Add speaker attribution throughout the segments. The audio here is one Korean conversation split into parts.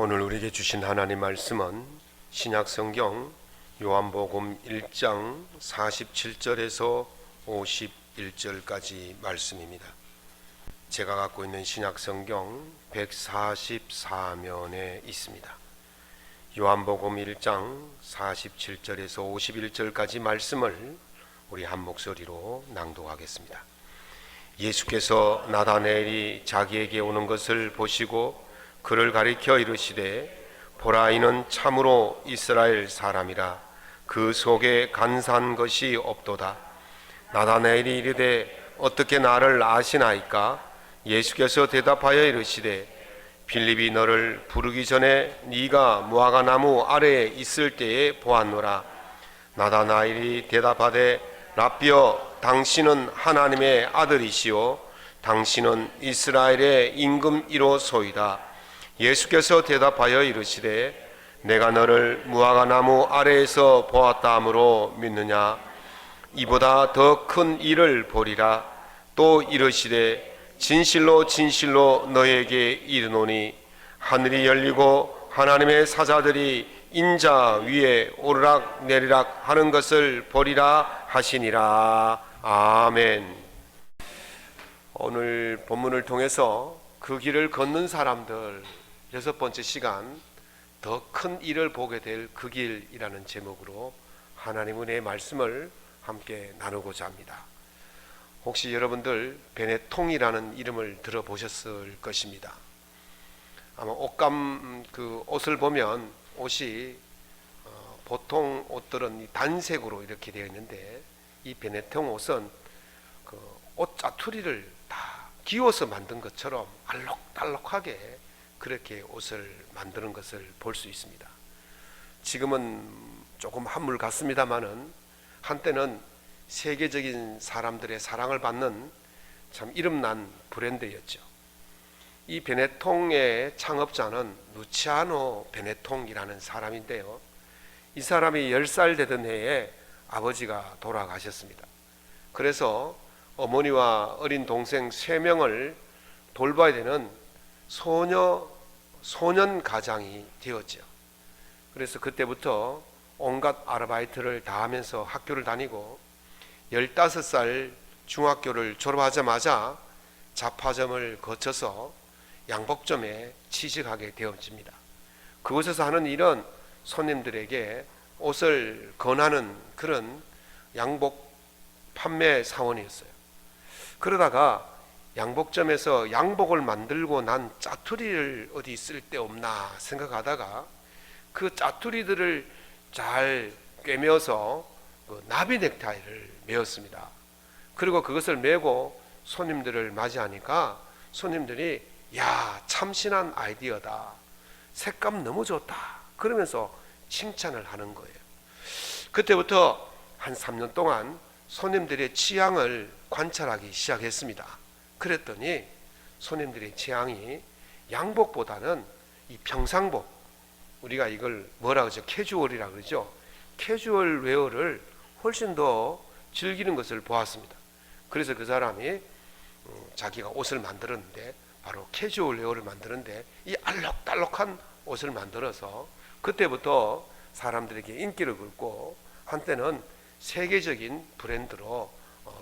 Speaker 1: 오늘 우리에게 주신 하나님 말씀은 신약성경 요한복음 1장 47절에서 51절까지 말씀입니다. 제가 갖고 있는 신약성경 144면에 있습니다. 요한복음 1장 47절에서 51절까지 말씀을 우리 한 목소리로 낭독하겠습니다. 예수께서 나다나엘이 자기에게 오는 것을 보시고 그를 가리켜 이르시되 보라, 이는 참으로 이스라엘 사람이라 그 속에 간사한 것이 없도다. 나다나엘이 이르되 어떻게 나를 아시나이까? 예수께서 대답하여 이르시되 빌립이 너를 부르기 전에 네가 무화과 나무 아래에 있을 때에 보았노라. 나다나엘이 대답하되 라삐여, 당신은 하나님의 아들이시오 당신은 이스라엘의 임금이로소이다. 예수께서 대답하여 이르시되 내가 너를 무화과 나무 아래에서 보았다 함으로 믿느냐? 이보다 더 큰 일을 보리라. 또 이르시되 진실로 진실로 너에게 이르노니 하늘이 열리고 하나님의 사자들이 인자 위에 오르락 내리락 하는 것을 보리라 하시니라. 아멘. 오늘 본문을 통해서 그 길을 걷는 사람들 6번째 시간, 더 큰 일을 보게 될 그 길이라는 제목으로 하나님 은혜의 말씀을 함께 나누고자 합니다. 혹시 여러분들 베네통이라는 이름을 들어보셨을 것입니다. 아마 옷을 보면 옷이 보통 옷들은 단색으로 이렇게 되어 있는데 이 베네통 옷은 그 옷 짜투리를 다 기워서 만든 것처럼 알록달록하게 그렇게 옷을 만드는 것을 볼 수 있습니다. 지금은 조금 한물 같습니다만은 한때는 세계적인 사람들의 사랑을 받는 참 이름난 브랜드였죠. 이 베네통의 창업자는 루치아노 베네통이라는 사람인데요, 이 사람이 10살 되던 해에 아버지가 돌아가셨습니다. 그래서 어머니와 어린 동생 3명을 돌봐야 되는 소년 가장이 되었죠. 그래서 그때부터 온갖 아르바이트를 다 하면서 학교를 다니고 15살 중학교를 졸업하자마자 잡화점을 거쳐서 양복점에 취직하게 되어집니다. 그곳에서 하는 일은 손님들에게 옷을 권하는 그런 양복 판매 사원이었어요. 그러다가 양복점에서 양복을 만들고 난 짜투리를 어디 쓸 데 없나 생각하다가 그 짜투리들을 잘 꿰매어서 나비 넥타이를 메었습니다. 그리고 그것을 메고 손님들을 맞이하니까 손님들이 야, 참신한 아이디어다, 색감 너무 좋다 그러면서 칭찬을 하는 거예요. 그때부터 한 3년 동안 손님들의 취향을 관찰하기 시작했습니다. 그랬더니 손님들의 취향이 양복보다는 이 평상복, 우리가 이걸 뭐라 그러죠? 캐주얼이라 그러죠. 캐주얼 웨어를 훨씬 더 즐기는 것을 보았습니다. 그래서 그 사람이 자기가 옷을 만들었는데, 바로 캐주얼 웨어를 만드는데 이 알록달록한 옷을 만들어서 그때부터 사람들에게 인기를 끌고 한때는 세계적인 브랜드로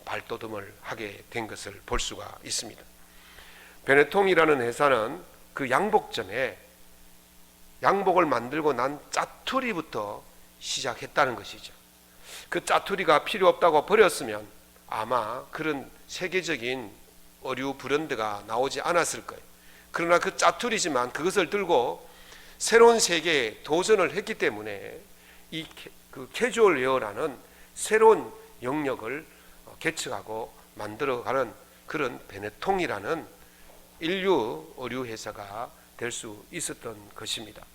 Speaker 1: 발돋움을 하게 된 것을 볼 수가 있습니다. 베네통이라는 회사는 그 양복점에 양복을 만들고 난 짜투리부터 시작했다는 것이죠. 그 짜투리가 필요 없다고 버렸으면 아마 그런 세계적인 의류 브랜드가 나오지 않았을 거예요. 그러나 그 짜투리지만 그것을 들고 새로운 세계에 도전을 했기 때문에 이 그 캐주얼 웨어라는 새로운 영역을 개척하고 만들어가는 그런 베네통이라는 인류 의류 회사가 될 수 있었던 것입니다.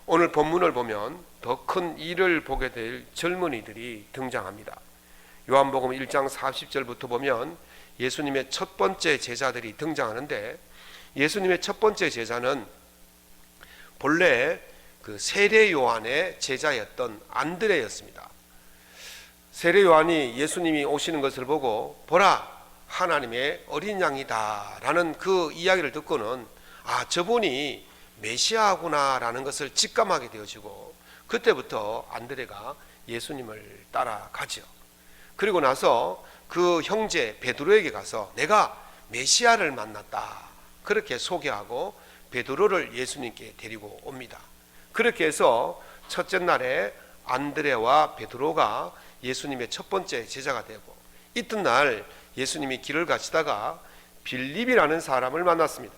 Speaker 1: 오늘 본문을 보면 더 큰 일을 보게 될 젊은이들이 등장합니다. 요한복음 1장 40절부터 보면 예수님의 첫 번째 제자들이 등장하는데, 예수님의 첫 번째 제자는 본래 그 세례 요한의 제자였던 안드레였습니다. 세례 요한이 예수님이 오시는 것을 보고 보라, 하나님의 어린 양이다 라는 그 이야기를 듣고는 아, 저분이 메시아구나라는 것을 직감하게 되어지고, 그때부터 안드레가 예수님을 따라가죠. 그리고 나서 그 형제 베드로에게 가서 내가 메시아를 만났다 그렇게 소개하고 베드로를 예수님께 데리고 옵니다. 그렇게 해서 첫째 날에 안드레와 베드로가 예수님의 첫 번째 제자가 되고, 이튿날 예수님이 길을 가시다가 빌립이라는 사람을 만났습니다.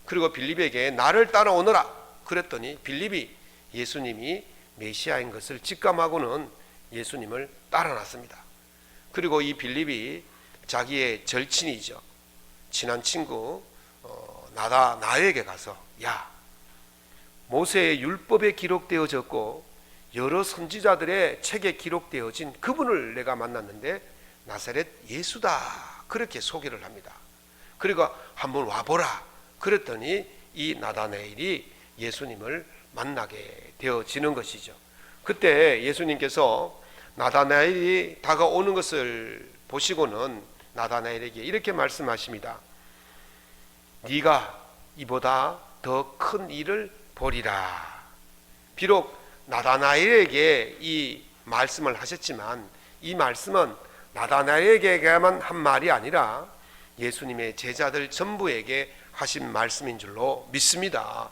Speaker 1: 그리고 빌립에게 나를 따라오너라 그랬더니 빌립이 예수님이 메시아인 것을 직감하고는 예수님을 따라 났습니다. 그리고 이 빌립이 자기의 절친이죠, 친한 친구 나다나엘에게 가서 야, 모세의 율법에 기록되어졌고 여러 선지자들의 책에 기록되어진 그분을 내가 만났는데 나사렛 예수다 그렇게 소개를 합니다. 그리고 한번 와보라 그랬더니 이 나다나엘이 예수님을 만나게 되어지는 것이죠. 그때 예수님께서 나다나엘이 다가오는 것을 보시고는 나다나엘에게 이렇게 말씀하십니다. 네가 이보다 더 큰 일을 보리라. 비록 나다나엘에게 이 말씀을 하셨지만 이 말씀은 나다나엘에게만 한 말이 아니라 예수님의 제자들 전부에게 하신 말씀인 줄로 믿습니다.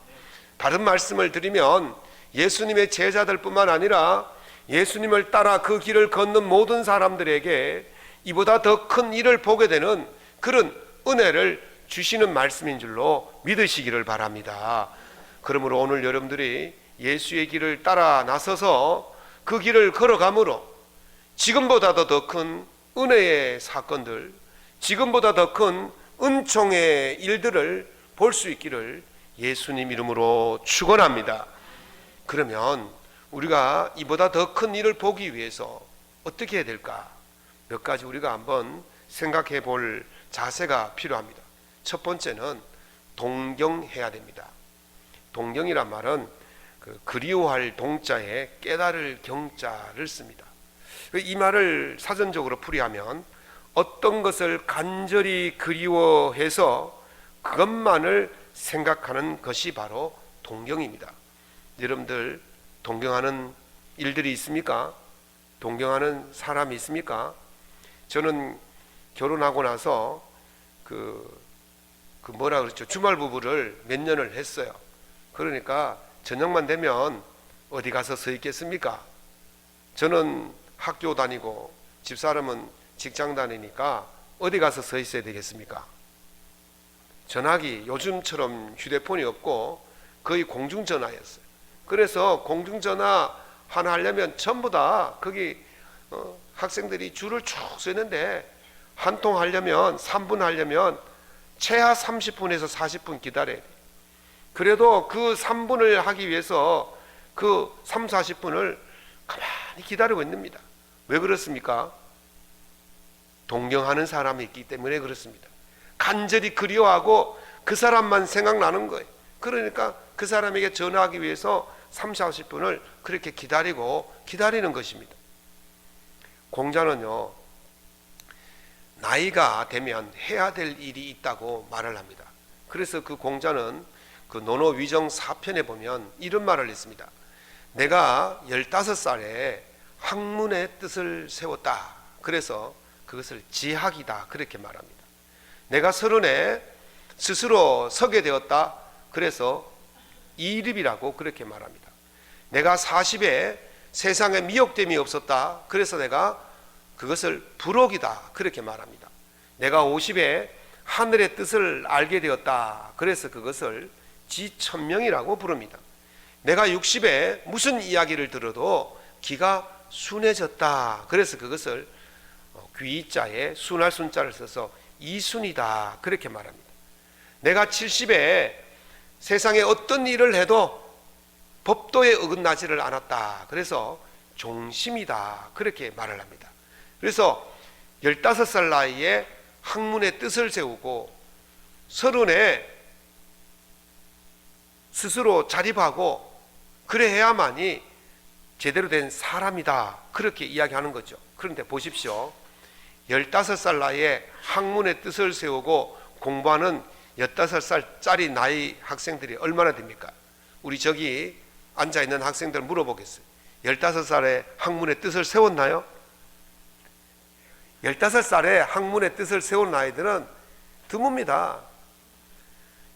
Speaker 1: 다른 말씀을 드리면 예수님의 제자들뿐만 아니라 예수님을 따라 그 길을 걷는 모든 사람들에게 이보다 더 큰 일을 보게 되는 그런 은혜를 주시는 말씀인 줄로 믿으시기를 바랍니다. 그러므로 오늘 여러분들이 예수의 길을 따라 나서서 그 길을 걸어가므로 지금보다도 더 큰 은혜의 사건들, 지금보다 더 큰 은총의 일들을 볼 수 있기를 예수님 이름으로 축원합니다. 그러면 우리가 이보다 더 큰 일을 보기 위해서 어떻게 해야 될까? 몇 가지 우리가 한번 생각해 볼 자세가 필요합니다. 첫 번째는 동경해야 됩니다. 동경이란 말은 그리워할 동자에 깨달을 경자를 씁니다. 이 말을 사전적으로 풀이하면 어떤 것을 간절히 그리워해서 그것만을 생각하는 것이 바로 동경입니다. 여러분들 동경하는 일들이 있습니까? 동경하는 사람이 있습니까? 저는 결혼하고 나서 뭐라 그랬죠? 주말 부부를 몇 년을 했어요. 그러니까 저녁만 되면 어디 가서 서 있겠습니까? 저는 학교 다니고 집사람은 직장 다니니까 어디 가서 서 있어야 되겠습니까? 전화기 요즘처럼 휴대폰이 없고 거의 공중전화였어요. 그래서 공중전화 하나 하려면 전부 다 거기 학생들이 줄을 쭉 서있는데 한 통 하려면 3분 하려면 최하 30분에서 40분 기다려야 돼요. 그래도 그 3분을 하기 위해서 그 3, 40분을 가만히 기다리고 있습니다. 왜 그렇습니까? 동경하는 사람이 있기 때문에 그렇습니다. 간절히 그리워하고 그 사람만 생각나는 거예요. 그러니까 그 사람에게 전화하기 위해서 3, 40분을 그렇게 기다리는 것입니다. 공자는요, 나이가 되면 해야 될 일이 있다고 말을 합니다. 그래서 그 공자는 그 논어위정 4편에 보면 이런 말을 했습니다. 내가 15살에 학문의 뜻을 세웠다. 그래서 그것을 지학이다. 그렇게 말합니다. 내가 30에 스스로 서게 되었다. 그래서 이립이라고 그렇게 말합니다. 내가 40에 세상에 미혹됨이 없었다. 그래서 내가 그것을 불옥이다. 그렇게 말합니다. 내가 50에 하늘의 뜻을 알게 되었다. 그래서 그것을 지천명이라고 부릅니다. 내가 60에 무슨 이야기를 들어도 귀가 순해졌다. 그래서 그것을 귀자에 순할 순자를 써서 이순이다. 그렇게 말합니다. 내가 70에 세상에 어떤 일을 해도 법도에 어긋나지를 않았다. 그래서 종심이다. 그렇게 말을 합니다. 그래서 15살 나이에 학문의 뜻을 세우고 30에 스스로 자립하고 그래야만이 제대로 된 사람이다. 그렇게 이야기하는 거죠. 그런데 보십시오. 15살 나이에 학문의 뜻을 세우고 공부하는 15살짜리 나이 학생들이 얼마나 됩니까? 우리 저기 앉아있는 학생들 물어보겠어요. 15살에 학문의 뜻을 세웠나요? 15살에 학문의 뜻을 세운 아이들은 드뭅니다.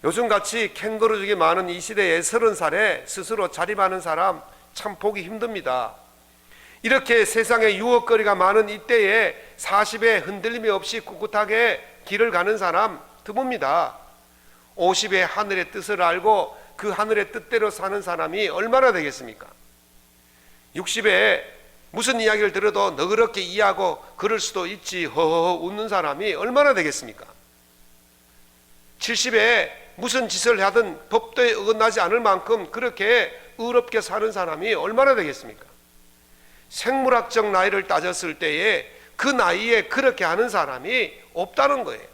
Speaker 1: 요즘같이 캥거루족이 많은 이 시대에 30살에 스스로 자립하는 사람 참 보기 힘듭니다. 이렇게 세상에 유혹거리가 많은 이때에 40에 흔들림이 없이 꿋꿋하게 길을 가는 사람 드뭅니다. 50에 하늘의 뜻을 알고 그 하늘의 뜻대로 사는 사람이 얼마나 되겠습니까? 60에 무슨 이야기를 들어도 너그럽게 이해하고 그럴 수도 있지 허허허 웃는 사람이 얼마나 되겠습니까? 70에 무슨 짓을 하든 법도에 어긋나지 않을 만큼 그렇게 의롭게 사는 사람이 얼마나 되겠습니까? 생물학적 나이를 따졌을 때에 그 나이에 그렇게 하는 사람이 없다는 거예요.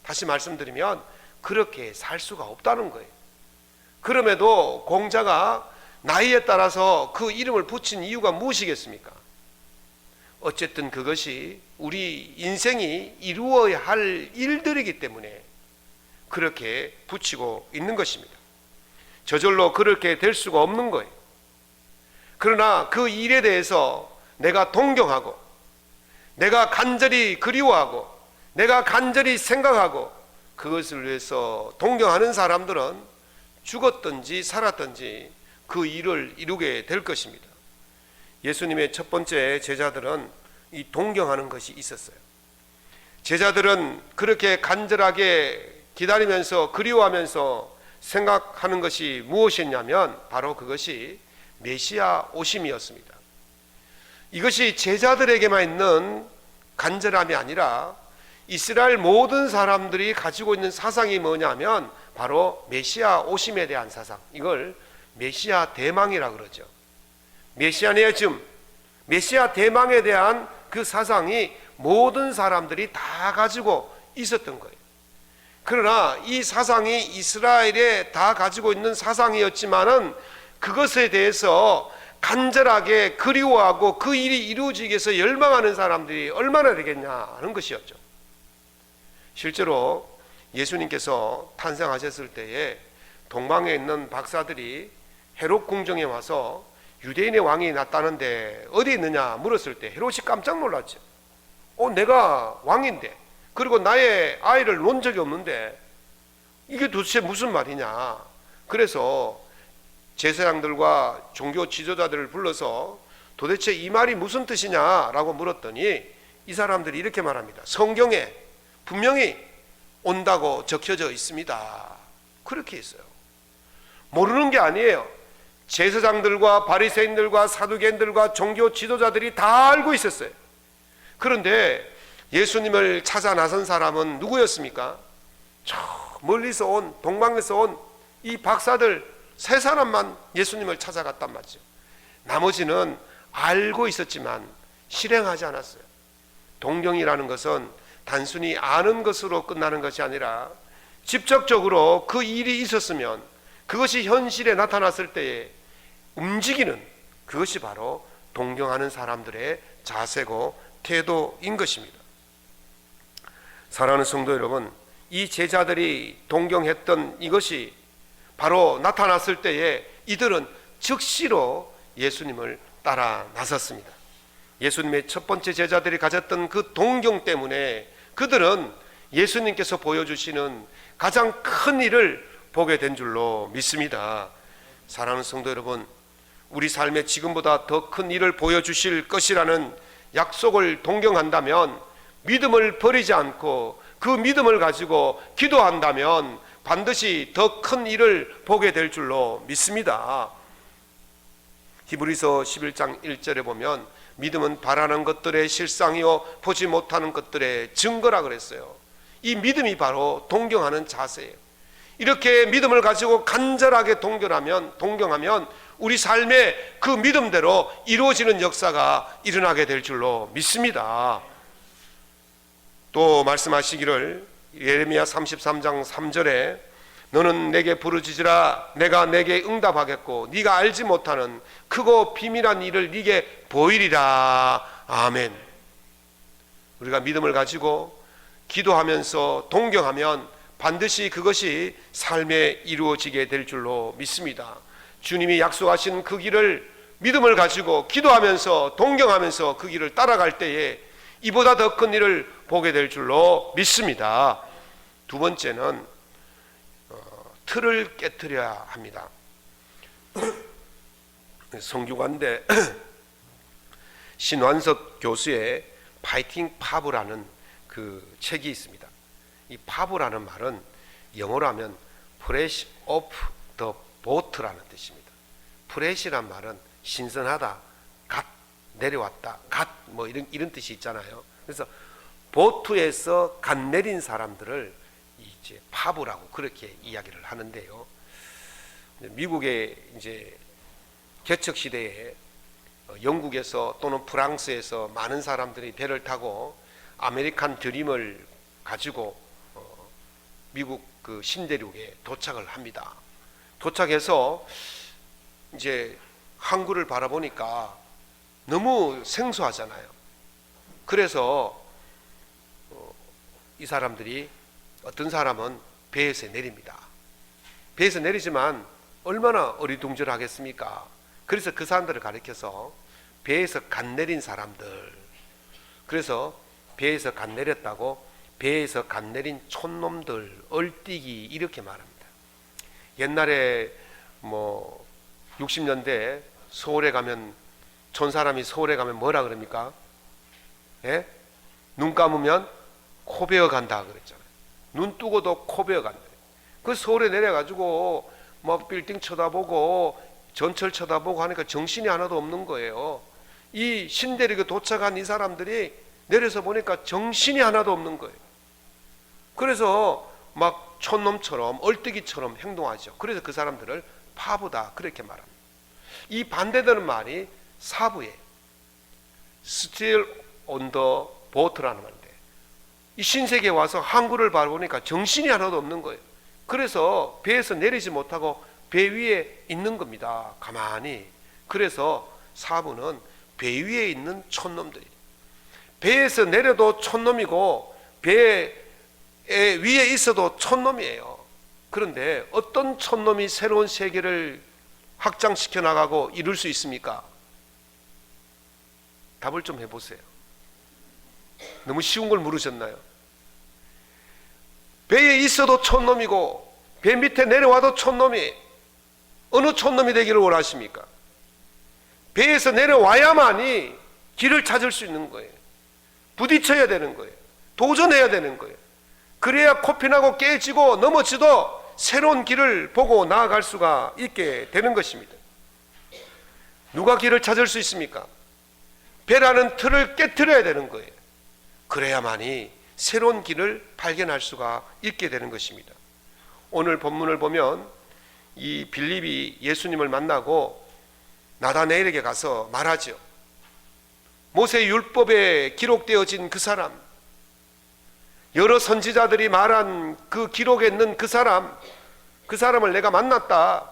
Speaker 1: 다시 말씀드리면 그렇게 살 수가 없다는 거예요. 그럼에도 공자가 나이에 따라서 그 이름을 붙인 이유가 무엇이겠습니까? 어쨌든 그것이 우리 인생이 이루어야 할 일들이기 때문에 그렇게 붙이고 있는 것입니다. 저절로 그렇게 될 수가 없는 거예요. 그러나 그 일에 대해서 내가 동경하고 내가 간절히 그리워하고 내가 간절히 생각하고 그것을 위해서 동경하는 사람들은 죽었든지 살았든지 그 일을 이루게 될 것입니다. 예수님의 첫 번째 제자들은 이 동경하는 것이 있었어요. 제자들은 그렇게 간절하게 기다리면서 그리워하면서 생각하는 것이 무엇이었냐면 바로 그것이 메시아 오심이었습니다. 이것이 제자들에게만 있는 간절함이 아니라 이스라엘 모든 사람들이 가지고 있는 사상이 뭐냐면 바로 메시아 오심에 대한 사상, 이걸 메시아 대망이라 그러죠. 메시아니즘, 메시아 대망에 대한 그 사상이 모든 사람들이 다 가지고 있었던 거예요. 그러나 이 사상이 이스라엘에 다 가지고 있는 사상이었지만은 그것에 대해서 간절하게 그리워하고 그 일이 이루어지기 위해서 열망하는 사람들이 얼마나 되겠냐 하는 것이었죠. 실제로 예수님께서 탄생하셨을 때에 동방에 있는 박사들이 헤롯 궁정에 와서 유대인의 왕이 났다는데 어디 있느냐 물었을 때 헤롯이 깜짝 놀랐죠. 내가 왕인데 그리고 나의 아이를 놓은 적이 없는데 이게 도대체 무슨 말이냐. 그래서 제사장들과 종교 지도자들을 불러서 도대체 이 말이 무슨 뜻이냐라고 물었더니 이 사람들이 이렇게 말합니다. 성경에 분명히 온다고 적혀져 있습니다. 그렇게 있어요. 모르는 게 아니에요. 제사장들과 바리새인들과 사두개인들과 종교 지도자들이 다 알고 있었어요. 그런데 예수님을 찾아 나선 사람은 누구였습니까? 저 멀리서 온, 동방에서 온 이 박사들 세 사람만 예수님을 찾아갔단 말이죠. 나머지는 알고 있었지만 실행하지 않았어요. 동경이라는 것은 단순히 아는 것으로 끝나는 것이 아니라 직접적으로 그 일이 있었으면 그것이 현실에 나타났을 때에 움직이는, 그것이 바로 동경하는 사람들의 자세고 태도인 것입니다. 사랑하는 성도 여러분, 이 제자들이 동경했던 이것이 바로 나타났을 때에 이들은 즉시로 예수님을 따라 나섰습니다. 예수님의 첫 번째 제자들이 가졌던 그 동경 때문에 그들은 예수님께서 보여주시는 가장 큰 일을 보게 된 줄로 믿습니다. 사랑하는 성도 여러분, 우리 삶에 지금보다 더 큰 일을 보여주실 것이라는 약속을 동경한다면, 믿음을 버리지 않고 그 믿음을 가지고 기도한다면 반드시 더 큰 일을 보게 될 줄로 믿습니다. 히브리서 11장 1절에 보면 믿음은 바라는 것들의 실상이요 보지 못하는 것들의 증거라 그랬어요. 이 믿음이 바로 동경하는 자세예요. 이렇게 믿음을 가지고 간절하게 동경하면 우리 삶의 그 믿음대로 이루어지는 역사가 일어나게 될 줄로 믿습니다. 또 말씀하시기를 예레미야 33장 3절에 너는 내게 부르짖으라 내가 내게 응답하겠고 네가 알지 못하는 크고 비밀한 일을 네게 보이리라. 아멘. 우리가 믿음을 가지고 기도하면서 동경하면 반드시 그것이 삶에 이루어지게 될 줄로 믿습니다. 주님이 약속하신 그 길을 믿음을 가지고 기도하면서 동경하면서 그 길을 따라갈 때에 이보다 더 큰 일을 보게 될 줄로 믿습니다. 두 번째는 틀을 깨트려야 합니다. 성균관대 신완석 교수의 파이팅 파브라는 그 책이 있습니다. 이 파브라는 말은 영어로 하면 fresh off the boat라는 뜻입니다. 프레시란 말은 신선하다, 갓 내려왔다, 갓 뭐 이런 뜻이 있잖아요. 그래서 보트에서 갓 내린 사람들을 이제 파브라고 그렇게 이야기를 하는데요. 미국의 이제 개척 시대에 영국에서 또는 프랑스에서 많은 사람들이 배를 타고 아메리칸 드림을 가지고 미국 그 신대륙에 도착을 합니다. 도착해서 이제 항구를 바라보니까 너무 생소하잖아요. 그래서 이 사람들이 어떤 사람은 배에서 내립니다. 배에서 내리지만 얼마나 어리둥절하겠습니까? 그래서 그 사람들을 가리켜서 배에서 갓 내린 사람들, 그래서 배에서 갓 내렸다고 배에서 갓 내린 촌놈들, 얼뛰기 이렇게 말합니다. 옛날에 뭐 60년대 서울에 가면 촌사람이 서울에 가면 뭐라 그럽니까? 예? 눈 감으면 코 베어 간다 그랬잖아요. 눈 뜨고도 코 베어 간다. 그 서울에 내려가지고 뭐 빌딩 쳐다보고 전철 쳐다보고 하니까 정신이 하나도 없는 거예요. 이 신대륙에 도착한 이 사람들이 내려서 보니까 정신이 하나도 없는 거예요. 그래서 막 촌놈처럼 얼뜨기처럼 행동하죠. 그래서 그 사람들을 파브다 그렇게 말합니다. 이 반대되는 말이 사부에 Still on the boat라는 말인데, 이 신세계에 와서 항구를 바라보니까 정신이 하나도 없는 거예요. 그래서 배에서 내리지 못하고 배 위에 있는 겁니다. 가만히. 그래서 사부는 배 위에 있는 촌놈들이, 배에서 내려도 촌놈이고 배 위에 있어도 촌놈이에요. 그런데 어떤 촌놈이 새로운 세계를 확장시켜 나가고 이룰 수 있습니까? 답을 좀 해보세요. 너무 쉬운 걸 물으셨나요? 배에 있어도 촌놈이고 배 밑에 내려와도 촌놈이, 어느 촌놈이 되기를 원하십니까? 배에서 내려와야만이 길을 찾을 수 있는 거예요. 부딪혀야 되는 거예요. 도전해야 되는 거예요. 그래야 코피나고 깨지고 넘어지도 새로운 길을 보고 나아갈 수가 있게 되는 것입니다. 누가 길을 찾을 수 있습니까? 배라는 틀을 깨트려야 되는 거예요. 그래야만이 새로운 길을 발견할 수가 있게 되는 것입니다. 오늘 본문을 보면 이 빌립이 예수님을 만나고 나다나엘에게 가서 말하죠. 모세 율법에 기록되어진 그 사람, 여러 선지자들이 말한 그 기록에 있는 그 사람을 내가 만났다.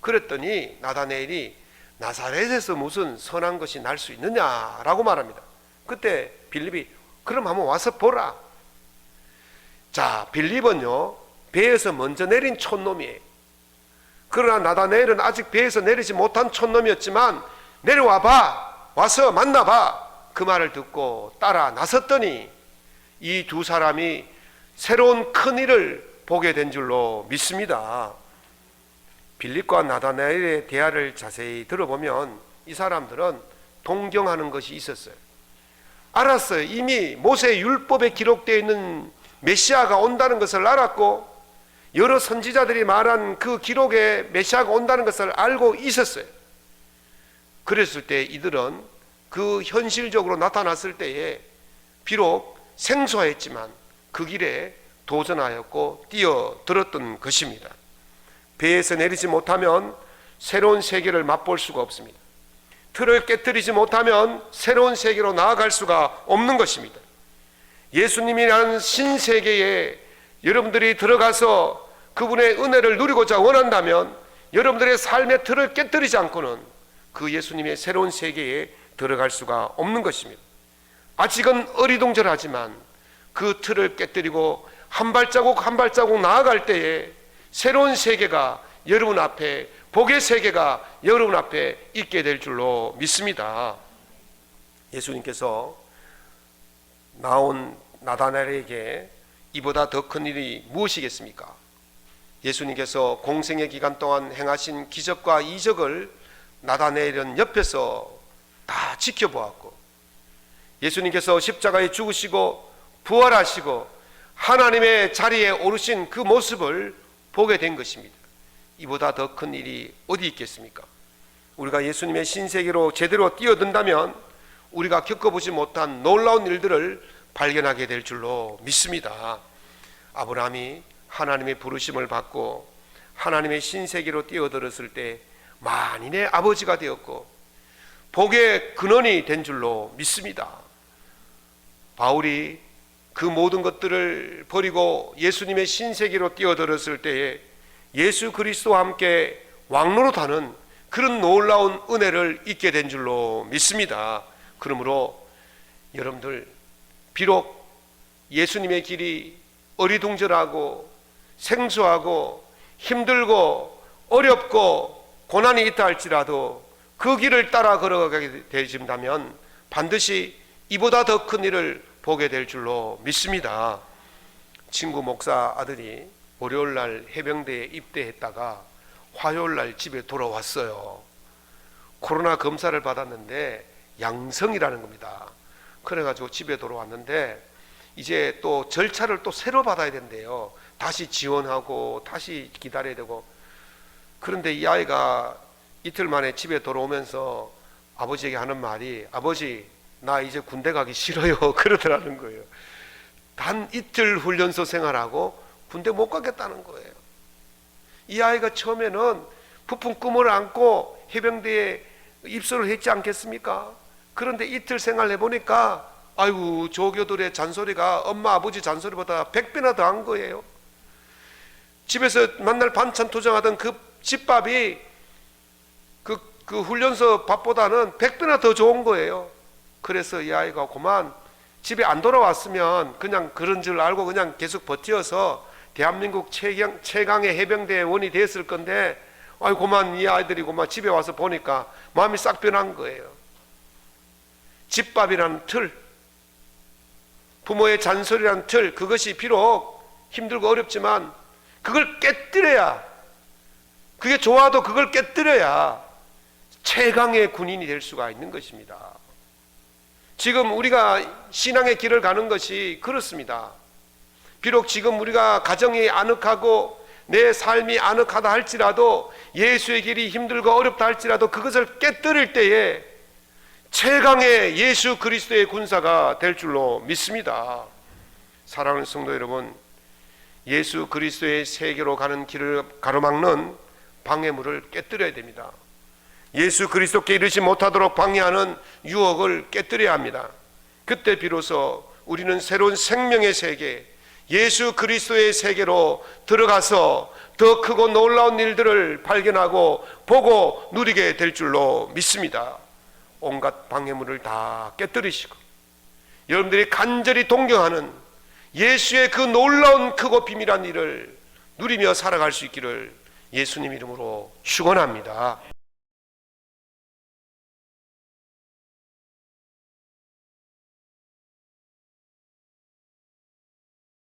Speaker 1: 그랬더니 나다나엘이 나사렛에서 무슨 선한 것이 날 수 있느냐라고 말합니다. 그때 빌립이 그럼 한번 와서 보라. 자, 빌립은요 배에서 먼저 내린 촌놈이에요. 그러나 나다나엘은 아직 배에서 내리지 못한 촌놈이었지만 내려와봐, 와서 만나봐, 그 말을 듣고 따라 나섰더니 이 두 사람이 새로운 큰 일을 보게 된 줄로 믿습니다. 빌립과 나다나엘의 대화를 자세히 들어보면 이 사람들은 동경하는 것이 있었어요. 알았어요. 이미 모세 율법에 기록되어 있는 메시아가 온다는 것을 알았고 여러 선지자들이 말한 그 기록에 메시아가 온다는 것을 알고 있었어요. 그랬을 때 이들은 그 현실적으로 나타났을 때에 비록 생소했지만 그 길에 도전하였고 뛰어들었던 것입니다. 배에서 내리지 못하면 새로운 세계를 맛볼 수가 없습니다. 틀을 깨뜨리지 못하면 새로운 세계로 나아갈 수가 없는 것입니다. 예수님이라는 신세계에 여러분들이 들어가서 그분의 은혜를 누리고자 원한다면 여러분들의 삶의 틀을 깨뜨리지 않고는 그 예수님의 새로운 세계에 들어갈 수가 없는 것입니다. 아직은 어리둥절하지만 그 틀을 깨뜨리고 한 발자국 한 발자국 나아갈 때에 새로운 세계가 여러분 앞에 복의 세계가 여러분 앞에 있게 될 줄로 믿습니다. 예수님께서 나온 나다나엘에게 이보다 더 큰 일이 무엇이겠습니까? 예수님께서 공생의 기간 동안 행하신 기적과 이적을 나다나엘은 옆에서 다 지켜보았고, 예수님께서 십자가에 죽으시고 부활하시고 하나님의 자리에 오르신 그 모습을 보게 된 것입니다. 이보다 더 큰 일이 어디 있겠습니까? 우리가 예수님의 신세계로 제대로 뛰어든다면 우리가 겪어보지 못한 놀라운 일들을 발견하게 될 줄로 믿습니다. 아브라함이 하나님의 부르심을 받고 하나님의 신세계로 뛰어들었을 때 만인의 아버지가 되었고 복의 근원이 된 줄로 믿습니다. 바울이 그 모든 것들을 버리고 예수님의 신세계로 뛰어들었을 때에 예수 그리스도와 함께 왕노릇하는 그런 놀라운 은혜를 잊게 된 줄로 믿습니다. 그러므로 여러분들, 비록 예수님의 길이 어리둥절하고 생소하고 힘들고 어렵고 고난이 있다 할지라도 그 길을 따라 걸어가게 되신다면 반드시 이보다 더 큰 일을 보게 될 줄로 믿습니다. 친구 목사 아들이 월요일날 해병대에 입대했다가 화요일날 집에 돌아왔어요. 코로나 검사를 받았는데 양성이라는 겁니다. 그래가지고 집에 돌아왔는데 이제 또 절차를 또 새로 받아야 된대요. 다시 지원하고 다시 기다려야 되고. 그런데 이 아이가 이틀 만에 집에 돌아오면서 아버지에게 하는 말이, 아버지 나 이제 군대 가기 싫어요 그러더라는 거예요. 단 이틀 훈련소 생활하고 군대 못 가겠다는 거예요. 이 아이가 처음에는 부푼 꿈을 안고 해병대에 입소를 했지 않겠습니까? 그런데 이틀 생활해 보니까 아이고 조교들의 잔소리가 엄마 아버지 잔소리보다 100배나 더 한 거예요. 집에서 맨날 반찬 투정하던 그 집밥이 그 훈련소 밥보다는 100배나 더 좋은 거예요. 그래서 이 아이가 그만 집에 안 돌아왔으면 그냥 그런 줄 알고 그냥 계속 버텨서 대한민국 최강의 해병대원이 됐을 건데, 아이 그만 이 아이들이 그만 집에 와서 보니까 마음이 싹 변한 거예요. 집밥이라는 틀, 부모의 잔소리라는 틀, 그것이 비록 힘들고 어렵지만 그걸 깨뜨려야, 그게 좋아도 그걸 깨뜨려야 최강의 군인이 될 수가 있는 것입니다. 지금 우리가 신앙의 길을 가는 것이 그렇습니다. 비록 지금 우리가 가정이 아늑하고 내 삶이 아늑하다 할지라도, 예수의 길이 힘들고 어렵다 할지라도 그것을 깨뜨릴 때에 최강의 예수 그리스도의 군사가 될 줄로 믿습니다. 사랑하는 성도 여러분, 예수 그리스도의 세계로 가는 길을 가로막는 방해물을 깨뜨려야 됩니다. 예수 그리스도께 이르지 못하도록 방해하는 유혹을 깨뜨려야 합니다. 그때 비로소 우리는 새로운 생명의 세계, 예수 그리스도의 세계로 들어가서 더 크고 놀라운 일들을 발견하고 보고 누리게 될 줄로 믿습니다. 온갖 방해물을 다 깨뜨리시고 여러분들이 간절히 동경하는 예수의 그 놀라운 크고 비밀한 일을 누리며 살아갈 수 있기를 예수님 이름으로 축원합니다.